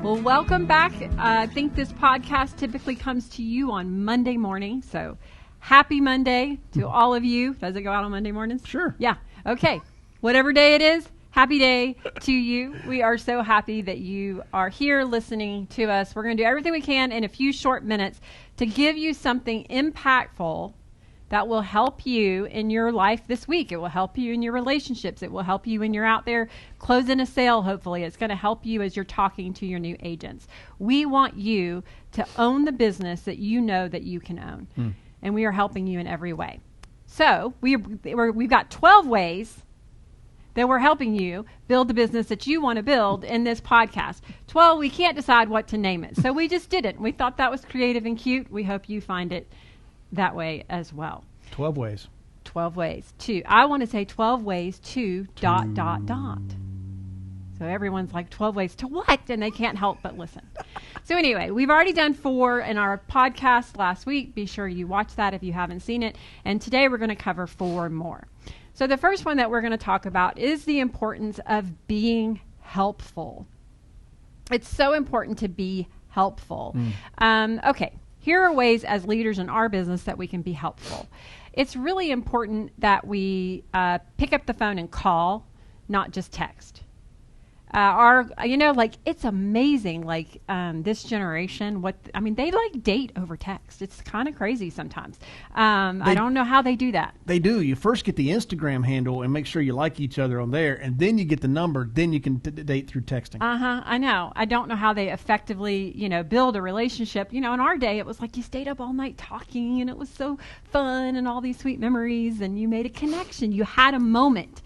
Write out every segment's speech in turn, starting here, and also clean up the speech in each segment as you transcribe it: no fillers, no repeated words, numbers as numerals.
Well, welcome back. I think this podcast typically comes to you on Monday morning. So happy Monday to all of you. Does it go out on Monday mornings? Sure. Yeah. Okay. Whatever day it is, happy day to you. We are so happy that you are here listening to us. We're going to do everything we can in a few short minutes to give you something impactful that will help you in your life this week. It will help you in your relationships. It will help you when you're out there closing a sale, hopefully. It's going to help you as you're talking to your new agents. We want you to own the business that you know that you can own. And we are helping you in every way. So we've got 12 ways that we're helping you build the business that you want to build in this podcast. 12, we can't decide what to name it. So we just did it. We thought that was creative and cute. We hope you find it that way as well. 12 ways. 12 ways to. I want to say 12 ways to ... So everyone's like, 12 ways to what? And they can't help but listen. So anyway, we've already done 4 in our podcast last week. Be sure you watch that if you haven't seen it. And today we're going to cover 4 more. So the first one that we're going to talk about is the importance of being helpful. It's so important to be helpful. Okay. Here are ways as leaders in our business that we can be helpful. It's really important that we pick up the phone and call, not just text. It's amazing, this generation, they date over text. It's kind of crazy sometimes. I don't know how they do that. They do. You first get the Instagram handle and make sure you like each other on there, and then you get the number, then you can date through texting. I know. I don't know how they effectively, build a relationship. In our day, it was like you stayed up all night talking, and it was so fun and all these sweet memories, and you made a connection. You had a moment.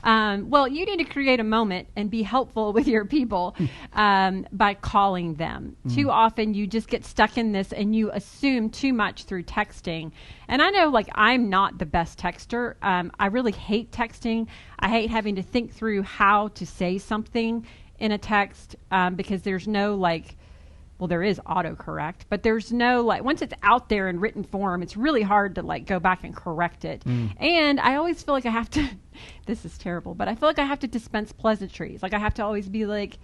You need to create a moment and be helpful with your people by calling them. Too often you just get stuck in this and you assume too much through texting. And I know, I'm not the best texter. I really hate texting. I hate having to think through how to say something in a text because there's no, there is autocorrect, but there's no, once it's out there in written form, it's really hard to, go back and correct it. And I always feel like I have to, this is terrible, but I feel like I have to dispense pleasantries. I have to always be like,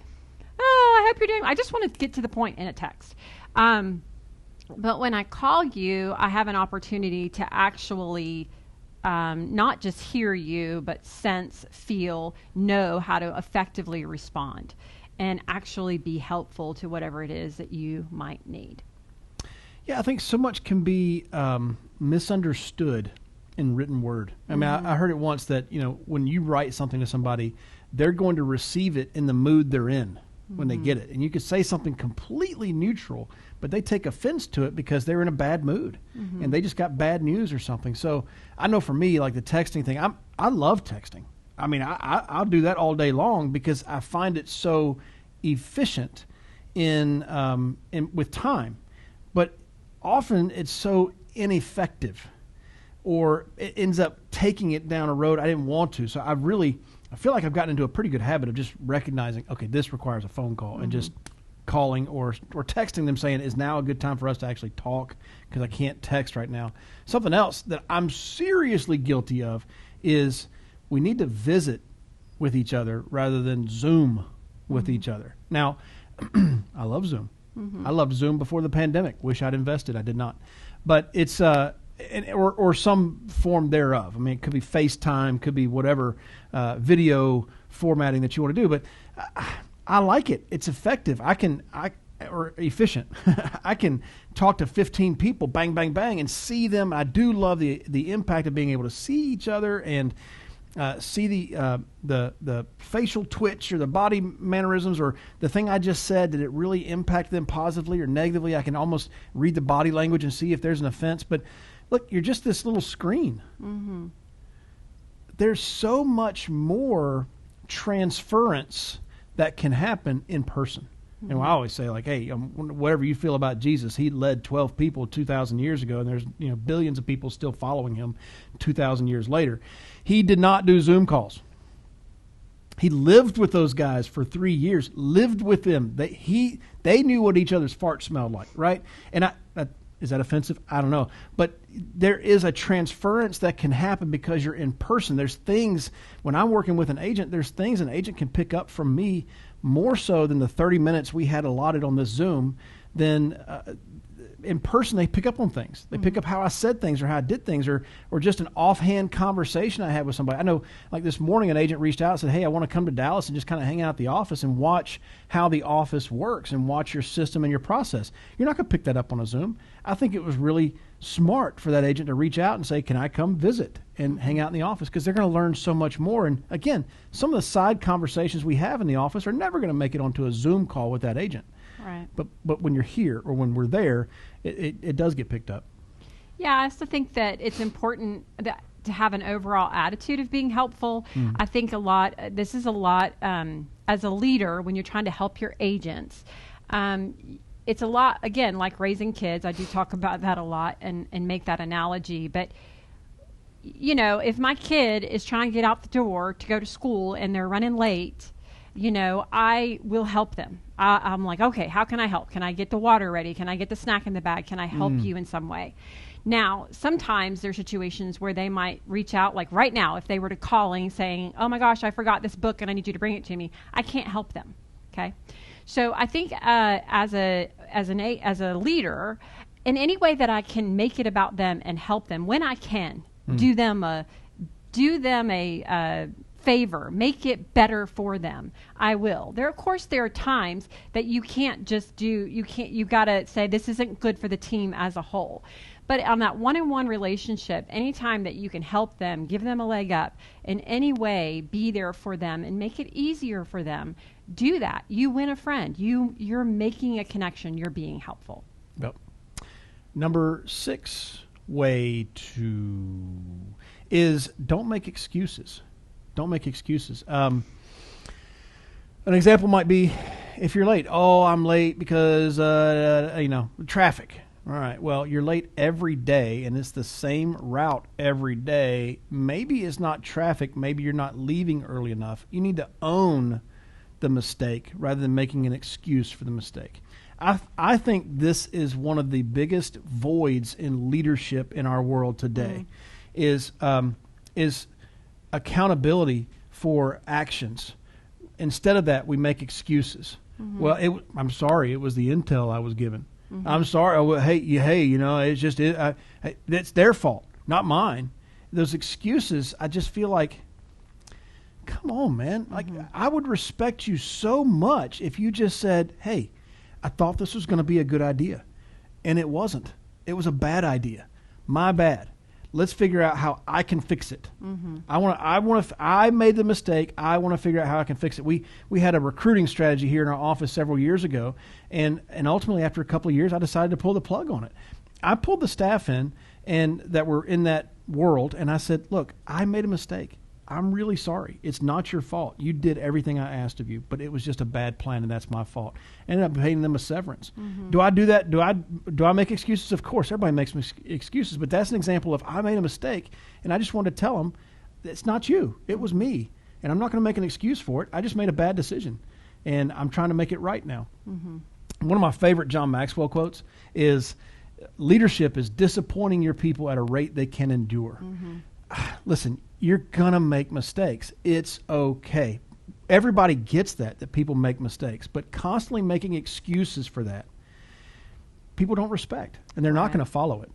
oh, I hope you're doing, I just want to get to the point in a text. But when I call you, I have an opportunity to actually not just hear you, but sense, feel, know how to effectively respond and actually be helpful to whatever it is that you might need. Yeah, I think so much can be misunderstood in written word. I mean, I heard it once that, when you write something to somebody, they're going to receive it in the mood they're in when they get it. And you could say something completely neutral, but they take offense to it because they're in a bad mood and they just got bad news or something. So I know for me, the texting thing, I love texting. I mean, I'll do that all day long because I find it so efficient in with time, but often it's so ineffective, or it ends up taking it down a road I didn't want to. So I feel like I've gotten into a pretty good habit of just recognizing, okay, this requires a phone call and just calling or texting them saying, is now a good time for us to actually talk because I can't text right now. Something else that I'm seriously guilty of is we need to visit with each other rather than Zoom with each other. Now, I love Zoom. I loved Zoom before the pandemic. Wish I'd invested. I did not. But it's or some form thereof. I mean, it could be FaceTime, could be whatever video formatting that you want to do. But I like it. It's effective. Or efficient. I can talk to 15 people, bang, bang, bang, and see them. I do love the impact of being able to see each other and see the facial twitch or the body mannerisms or the thing I just said. Did it really impact them positively or negatively? I can almost read the body language and see if there's an offense. But look, you're just this little screen. There's so much more transference that can happen in person. And I always say, hey, whatever you feel about Jesus, he led 12 people 2,000 years ago, and there's billions of people still following him 2,000 years later. He did not do Zoom calls. He lived with those guys for 3 years, lived with them. They knew what each other's farts smelled like, right? And Is that offensive? I don't know. But there is a transference that can happen because you're in person. There's things, when I'm working with an agent, there's things an agent can pick up from me more so than the 30 minutes we had allotted on this Zoom. Then in person, they pick up on things. They pick up how I said things or how I did things or just an offhand conversation I had with somebody. I know, like this morning, an agent reached out and said, hey, I want to come to Dallas and just kind of hang out at the office and watch how the office works and watch your system and your process. You're not going to pick that up on a Zoom. I think it was really smart for that agent to reach out and say, can I come visit and hang out in the office? Because they're going to learn so much more. And again, some of the side conversations we have in the office are never going to make it onto a Zoom call with that agent. Right. But when you're here or when we're there, it does get picked up. Yeah, I also think that it's important to have an overall attitude of being helpful. I think this is a lot, as a leader, when you're trying to help your agents, it's a lot, again, like raising kids. I do talk about that a lot and make that analogy. But, you know, if my kid is trying to get out the door to go to school and they're running late, you know, I will help them. I'm like, okay, how can I help? Can I get the water ready? Can I get the snack in the bag? Can I help you in some way? Now, sometimes there's situations where they might reach out, like right now, if they were to calling saying, oh my gosh, I forgot this book and I need you to bring it to me. I can't help them. Okay. So I think as a leader, in any way that I can make it about them and help them when I can, do them a favor, make it better for them, I will. There are times that you can't just you got to say this isn't good for the team as a whole. But on that one-on-one relationship, anytime that you can help them, give them a leg up, in any way be there for them and make it easier for them, do that. You win a friend. You're making a connection. You're being helpful. Yep. Number 6 way is don't make excuses. Don't make excuses. An example might be if you're late. Oh, I'm late because, traffic. All right. Well, you're late every day, and it's the same route every day. Maybe it's not traffic. Maybe you're not leaving early enough. You need to own the mistake rather than making an excuse for the mistake. I think this is one of the biggest voids in leadership in our world today, is accountability for actions. Instead of that, we make excuses. Well, I'm sorry, it was the intel I was given. I'm sorry. Oh, well, hey, it's just it's their fault, not mine. Those excuses, I just feel like, come on, man. Like, I would respect you so much if you just said, hey, I thought this was going to be a good idea, and it wasn't. It was a bad idea. My bad. Let's figure out how I can fix it. I made the mistake. I want to figure out how I can fix it. We had a recruiting strategy here in our office several years ago, and ultimately after a couple of years, I decided to pull the plug on it. I pulled the staff in and that were in that world, and I said, look, I made a mistake. I'm really sorry. It's not your fault. You did everything I asked of you, but it was just a bad plan, and that's my fault. I ended up paying them a severance. Do I do that? Do I make excuses? Of course, everybody makes excuses, but that's an example of I made a mistake, and I just wanted to tell them it's not you. It was me, and I'm not going to make an excuse for it. I just made a bad decision, and I'm trying to make it right now. One of my favorite John Maxwell quotes is, leadership is disappointing your people at a rate they can endure. Listen, you're going to make mistakes. It's okay. Everybody gets that people make mistakes, but constantly making excuses for that, people don't respect, and they're not going to follow it.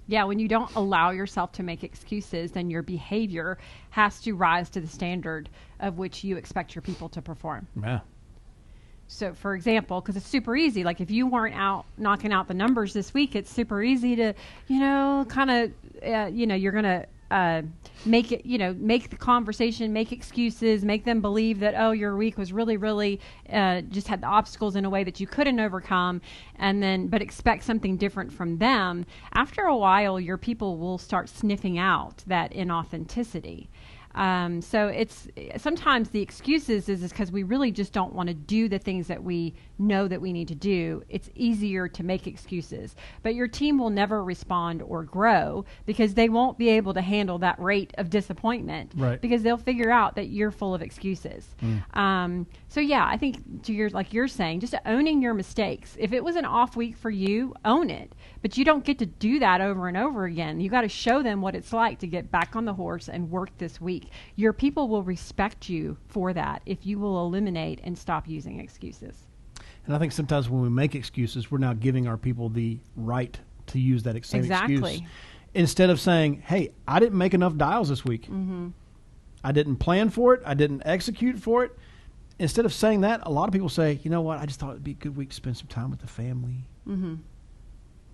Yeah, when you don't allow yourself to make excuses, then your behavior has to rise to the standard of which you expect your people to perform. Yeah. So, for example, because it's super easy, like if you weren't out knocking out the numbers this week, it's super easy to, you're going to make the conversation, make excuses, make them believe that, oh, your week was really, really just had the obstacles in a way that you couldn't overcome, but expect something different from them. After a while, your people will start sniffing out that inauthenticity. So it's sometimes the excuses is because we really just don't want to do the things that we know that we need to do. It's easier to make excuses, but your team will never respond or grow because they won't be able to handle that rate of disappointment, Right. because they'll figure out that you're full of excuses. So yeah, I think to your, like you're saying, just owning your mistakes. If it was an off week for you, own it, but you don't get to do that over and over again. You got to show them what it's like to get back on the horse and work this week. Your people will respect you for that if you will eliminate and stop using excuses. And I think sometimes when we make excuses, we're now giving our people the right to use that same excuse. Instead of saying, hey, I didn't make enough dials this week. I didn't plan for it. I didn't execute for it. Instead of saying that, a lot of people say, you know what, I just thought it'd be a good week to spend some time with the family.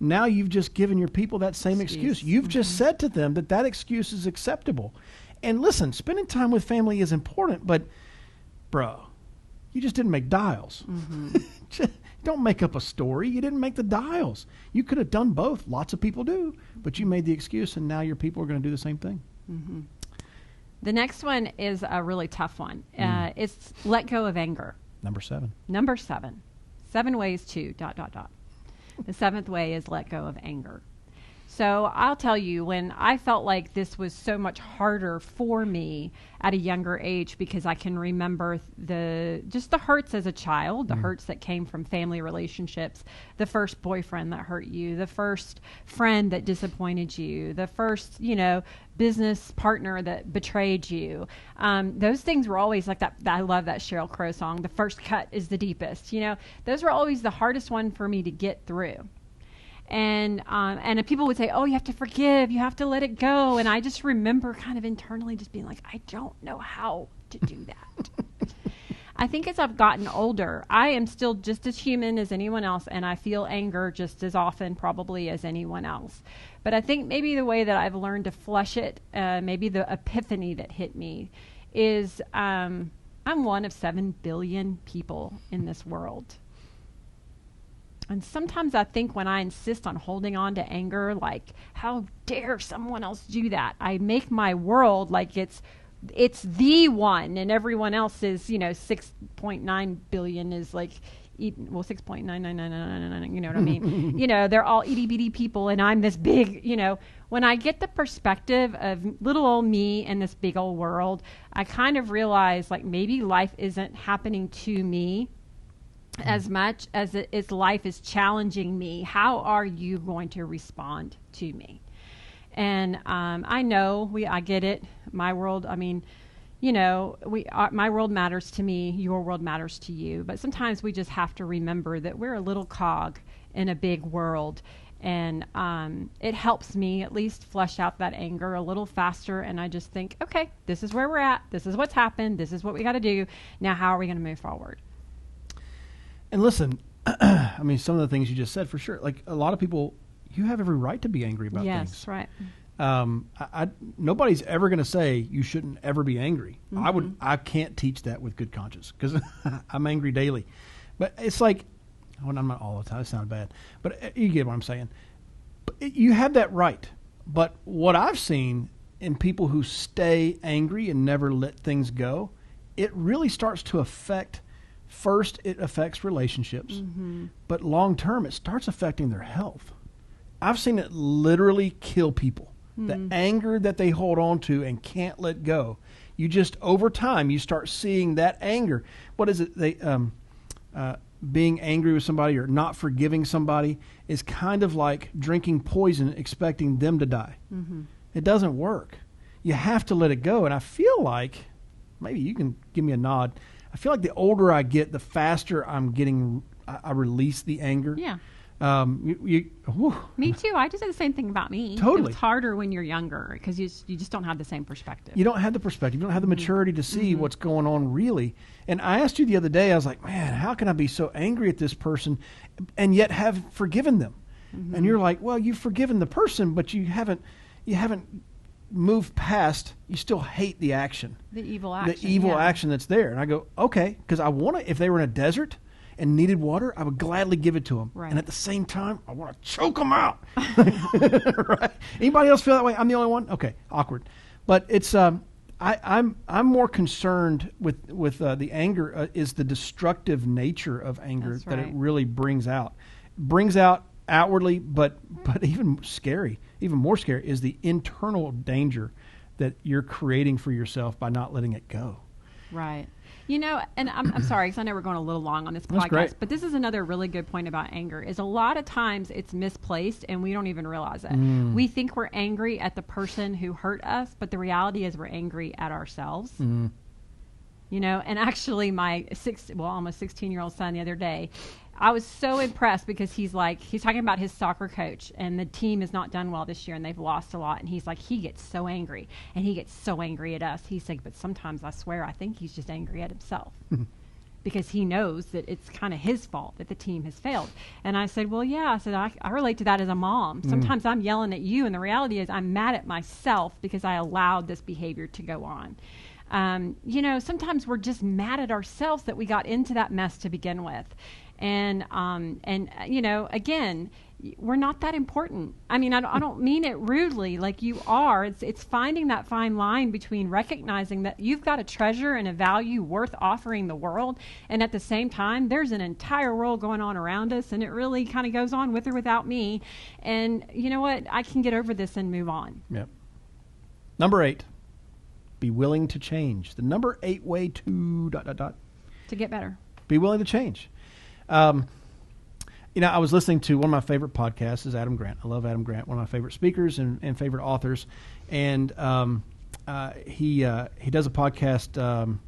Now you've just given your people that same excuse. You've just said to them that excuse is acceptable. And listen, spending time with family is important, but, bro, you just didn't make dials. Don't make up a story. You didn't make the dials. You could have done both. Lots of people do, but you made the excuse, and now your people are going to do the same thing. The next one is a really tough one. It's let go of anger. Number 7. Number 7. 7 ways to ... The 7th way is let go of anger. So I'll tell you, when I felt like this was so much harder for me at a younger age, because I can remember the hurts as a child, the hurts that came from family relationships, the first boyfriend that hurt you, the first friend that disappointed you, the first, business partner that betrayed you. Those things were always like that. I love that Sheryl Crow song, "The first cut is the deepest." Those were always the hardest one for me to get through. And people would say, oh, you have to forgive, you have to let it go. And I just remember kind of internally just being like, I don't know how to do that. I think as I've gotten older, I am still just as human as anyone else, and I feel anger just as often probably as anyone else. But I think maybe the way that I've learned to flush it, maybe the epiphany that hit me is I'm one of 7 billion people in this world. And sometimes I think when I insist on holding on to anger, like, how dare someone else do that? I make my world like it's the one, and everyone else is, 6.9 billion is like, 6.99999, you know what I mean? They're all itty bitty people, and I'm this big, when I get the perspective of little old me in this big old world, I kind of realize, like, maybe life isn't happening to me as much as life is challenging me. How are you going to respond to me? And I know I get it. My world, my world matters to me. Your world matters to you. But sometimes we just have to remember that we're a little cog in a big world. And it helps me at least flush out that anger a little faster. And I just think, okay, this is where we're at. This is what's happened. This is what we got to do. Now, how are we going to move forward? And listen, some of the things you just said, for sure. Like, a lot of people, you have every right to be angry about things. Yes, right. Nobody's ever going to say you shouldn't ever be angry. I can't teach that with good conscience, because I'm angry daily. But it's like, well, I'm not all the time. It sounds bad, but you get what I'm saying. You have that right. But what I've seen in people who stay angry and never let things go, it really starts to affect. First, it affects relationships, but long term, it starts affecting their health. I've seen it literally kill people. The anger that they hold on to and can't let go. You just, over time, you start seeing that anger. What is it? Being angry with somebody or not forgiving somebody is kind of like drinking poison, expecting them to die. It doesn't work. You have to let it go. And I feel like, maybe you can give me a nod, I feel like the older I get, the faster I release the anger. Yeah. Me too. I just said the same thing about me. Totally. It's harder when you're younger because you just don't have the same perspective. You don't have the perspective. You don't have the maturity to see what's going on really. And I asked you the other day, I was like, man, how can I be so angry at this person and yet have forgiven them? And you're like, well, you've forgiven the person, but you haven't moved past, you still hate the action. The evil action. The evil action that's there. And I go, okay, because I want to, if they were in a desert and needed water, I would gladly give it to them. Right. And at the same time, I want to choke them out. Right? Anybody else feel that way? I'm the only one? Okay, awkward. But it's, I'm more concerned with the anger is the destructive nature of anger. That's that it right. really brings out outwardly, but even more scary is the internal danger that you're creating for yourself by not letting it go. Right. You know, and I'm sorry, because I know we're going a little long on this That's podcast, great. but this is another really good point about anger, is a lot of times it's misplaced and we don't even realize it. We think we're angry at the person who hurt us, but the reality is we're angry at ourselves. You know, and actually my almost 16-year-old son the other day, I was so impressed because he's talking about his soccer coach and the team has not done well this year and they've lost a lot. And he's like, he gets so angry and he gets so angry at us. He's like, but sometimes I swear, I think he's just angry at himself because he knows that it's kind of his fault that the team has failed. And I said, well, yeah, I said, I relate to that as a mom. Sometimes I'm yelling at you and the reality is I'm mad at myself because I allowed this behavior to go on. You know, sometimes we're just mad at ourselves that we got into that mess to begin with. And you know, again, we're not that important. I mean, I don't mean it rudely, like you are. It's finding that fine line between recognizing that you've got a treasure and a value worth offering the world, and at the same time, there's an entire world going on around us, and it really kind of goes on with or without me. And you know what? I can get over this and move on. Yep. Number 8, be willing to change. The number 8 way to ... To get better. Be willing to change. You know, I was listening to one of my favorite podcasts is Adam Grant. I love Adam Grant, one of my favorite speakers and favorite authors. And he does a podcast. All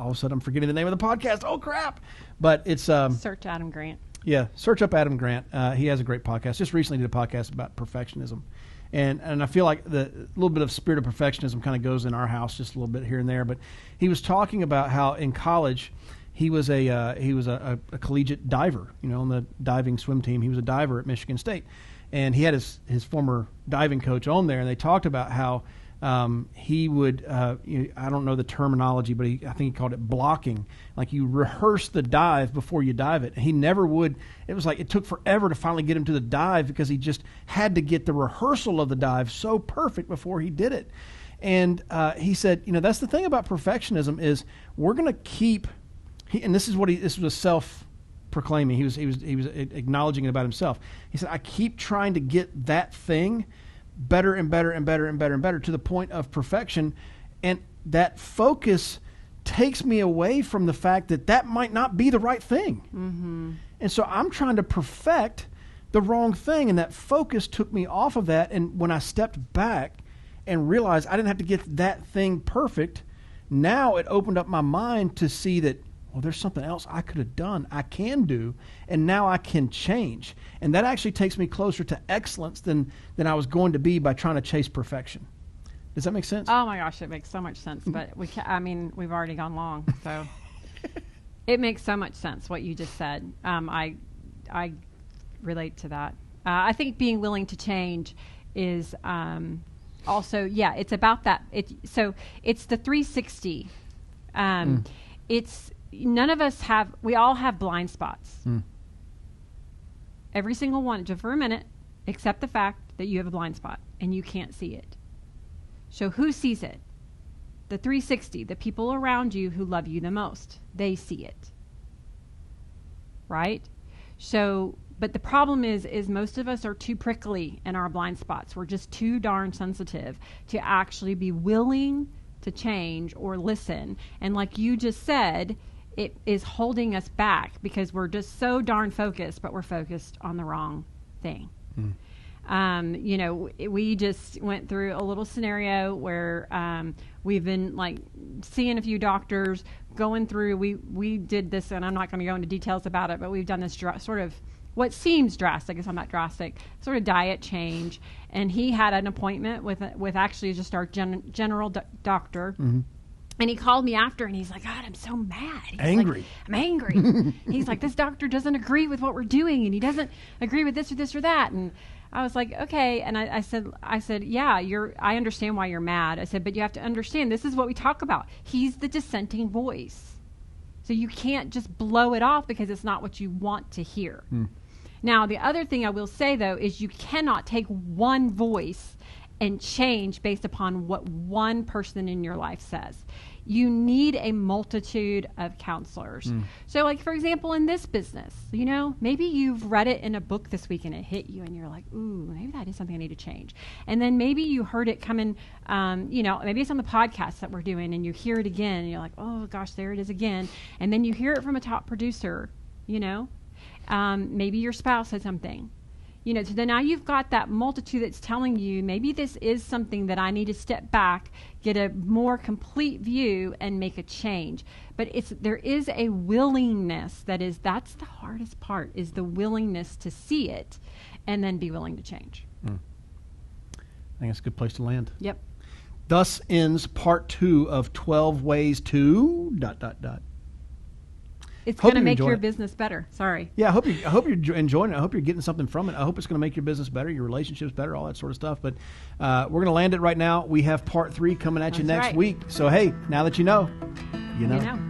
of a sudden, I'm forgetting the name of the podcast. Oh, crap. But it's... Search Adam Grant. Yeah, search up Adam Grant. He has a great podcast. Just recently did a podcast about perfectionism. And I feel like the little bit of spirit of perfectionism kind of goes in our house just a little bit here and there. But he was talking about how in college... He was a collegiate diver, you know, on the diving swim team. He was a diver at Michigan State, and he had his former diving coach on there, and they talked about how he would, I don't know the terminology, but I think he called it blocking. Like you rehearse the dive before you dive it. He never would. It was like it took forever to finally get him to the dive because he just had to get the rehearsal of the dive so perfect before he did it. And he said, you know, that's the thing about perfectionism is we're going to keep. And this was a self-proclaiming. He was acknowledging it about himself. He said, I keep trying to get that thing better and better and better and better and better to the point of perfection. And that focus takes me away from the fact that might not be the right thing. Mm-hmm. And so I'm trying to perfect the wrong thing. And that focus took me off of that. And when I stepped back and realized I didn't have to get that thing perfect, now it opened up my mind to see that, well, there's something else I could have done, I can do, and now I can change. And that actually takes me closer to excellence than I was going to be by trying to chase perfection. Does that make sense? Oh my gosh, it makes so much sense. But we've already gone long, so it makes so much sense what you just said. I relate to that. I think being willing to change is also, it's about that. So it's the 360. It's none of us we all have blind spots. Every single one, just for a minute, accept the fact that you have a blind spot and you can't see it. So who sees it? The 360, the people around you who love you the most, they see it. Right? So, but the problem is most of us are too prickly in our blind spots. We're just too darn sensitive to actually be willing to change or listen. And like you just said, it is holding us back because we're just so darn focused, but we're focused on the wrong thing. You know, we just went through a little scenario where we've been like seeing a few doctors, going through, we did this, and I'm not going to go into details about it, but we've done this sort of what seems drastic, it's not drastic, sort of diet change. And he had an appointment with actually just our general doctor. Mm-hmm. And he called me after, and he's like, God, I'm so mad. He's angry. Like, I'm angry. He's like, this doctor doesn't agree with what we're doing, and he doesn't agree with this or that. And I was like, okay. And I said, yeah, I understand why you're mad. I said, but you have to understand, this is what we talk about. He's the dissenting voice. So you can't just blow it off because it's not what you want to hear. Now, the other thing I will say, though, is you cannot take one voice and change based upon what one person in your life says. You need a multitude of counselors. So, like, for example, in this business, you know, maybe you've read it in a book this week and it hit you and you're like, ooh, maybe that is something I need to change. And then maybe you heard it coming, you know, maybe it's on the podcast that we're doing and you hear it again and you're like, oh gosh, there it is again. And then you hear it from a top producer, you know, maybe your spouse said something. You know, so then now you've got that multitude that's telling you maybe this is something that I need to step back, get a more complete view, and make a change. But there is a willingness that's the hardest part, is the willingness to see it and then be willing to change. I think that's a good place to land. Yep. Thus ends part 2 of 12 ways to ... It's Hope going to you make enjoy your it. business better. Sorry. Yeah, I hope you're enjoying it. I hope you're getting something from it. I hope it's going to make your business better, your relationships better, all that sort of stuff. But we're going to land it right now. We have part 3 coming at you That's next right. week. So, hey, now that you know, you know. You know.